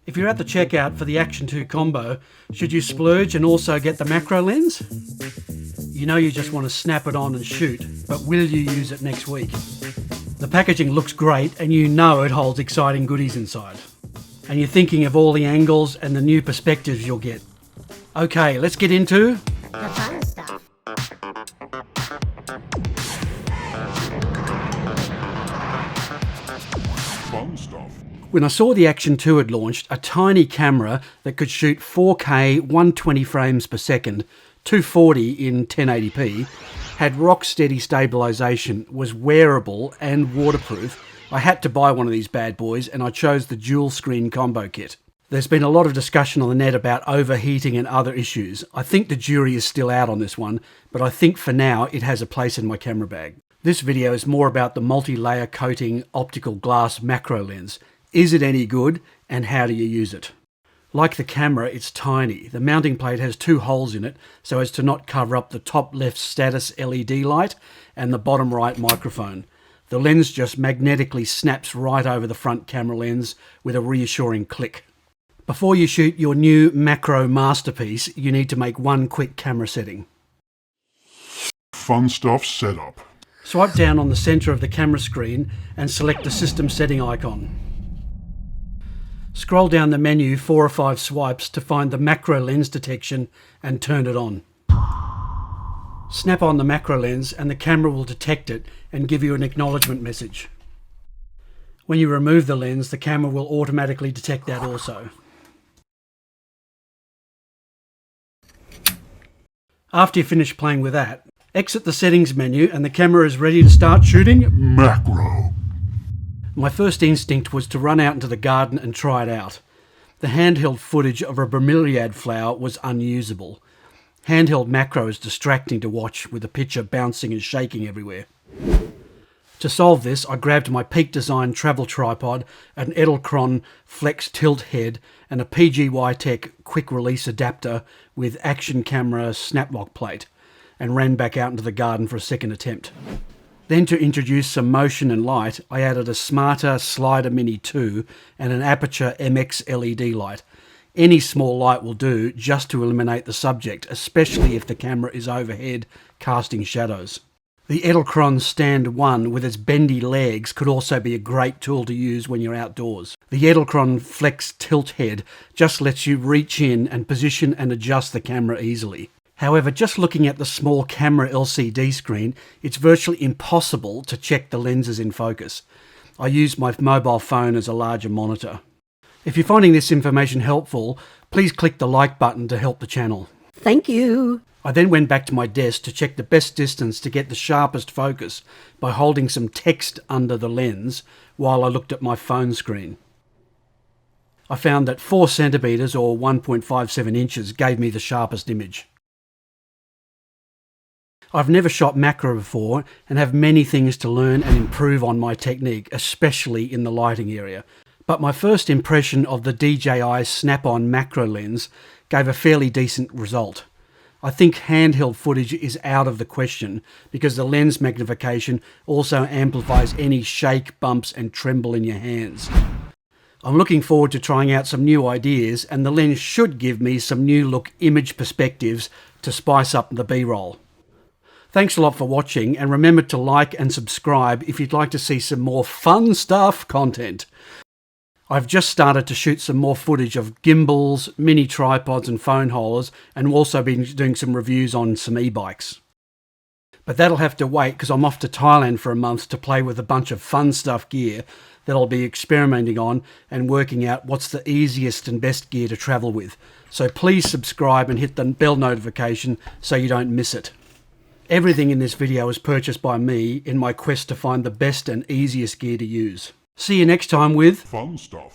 If you're at the checkout for the Action 2 combo, should you splurge and also get the macro lens? You know you just want to snap it on and shoot, but will you use it next week? The packaging looks great and you know it holds exciting goodies inside. And you're thinking of all the angles and the new perspectives you'll get. Okay, let's get into the fun stuff. Fun stuff. When I saw the Action 2 had launched, a tiny camera that could shoot 4K 120 frames per second, 240 in 1080p, had rock steady stabilisation, was wearable and waterproof, I had to buy one of these bad boys and I chose the dual screen combo kit. There's been a lot of discussion on the net about overheating and other issues. I think the jury is still out on this one, but I think for now it has a place in my camera bag. This video is more about the multi-layer coating optical glass macro lens. Is it any good and how do you use it? Like the camera, it's tiny. The mounting plate has 2 holes in it so as to not cover up the top left status LED light and the bottom right microphone. The lens just magnetically snaps right over the front camera lens with a reassuring click. Before you shoot your new macro masterpiece, you need to make one quick camera setting. Fun stuff setup. Swipe down on the center of the camera screen and select the system setting icon. Scroll down the menu 4 or 5 swipes to find the macro lens detection and turn it on. Snap on the macro lens and the camera will detect it and give you an acknowledgement message. When you remove the lens, the camera will automatically detect that also. After you finish playing with that, exit the settings menu and the camera is ready to start shooting macro. My first instinct was to run out into the garden and try it out. The handheld footage of a bromeliad flower was unusable. Handheld macro is distracting to watch with the picture bouncing and shaking everywhere. To solve this, I grabbed my Peak Design travel tripod, an Edelkrone FLEXTILT head and a PGYTECH quick release adapter with Action camera SNAPLOCK plate and ran back out into the garden for a second attempt. Then to introduce some motion and light, I added a Smartta Slider Mini 2 and an Aperture MX LED light. Any small light will do just to illuminate the subject, especially if the camera is overhead casting shadows. The Edelkrone Stand 1 with its bendy legs could also be a great tool to use when you're outdoors. The Edelkrone FLEXTILT head just lets you reach in and position and adjust the camera easily. However, just looking at the small camera LCD screen, it's virtually impossible to check the lenses in focus. I use my mobile phone as a larger monitor. If you're finding this information helpful, please click the like button to help the channel. Thank you. I then went back to my desk to check the best distance to get the sharpest focus by holding some text under the lens while I looked at my phone screen. I found that 4 centimeters or 1.57 inches gave me the sharpest image. I've never shot macro before and have many things to learn and improve on my technique, especially in the lighting area. But my first impression of the DJI Snap-on macro lens gave a fairly decent result. I think handheld footage is out of the question because the lens magnification also amplifies any shake, bumps and tremble in your hands. I'm looking forward to trying out some new ideas and the lens should give me some new look image perspectives to spice up the B-roll. Thanks a lot for watching and remember to like and subscribe if you'd like to see some more fun stuff content. I've just started to shoot some more footage of gimbals, mini tripods and phone holders and also been doing some reviews on some e-bikes. But that'll have to wait because I'm off to Thailand for a month to play with a bunch of fun stuff gear that I'll be experimenting on and working out what's the easiest and best gear to travel with. So please subscribe and hit the bell notification so you don't miss it. Everything in this video was purchased by me in my quest to find the best and easiest gear to use. See you next time with Fun stuff.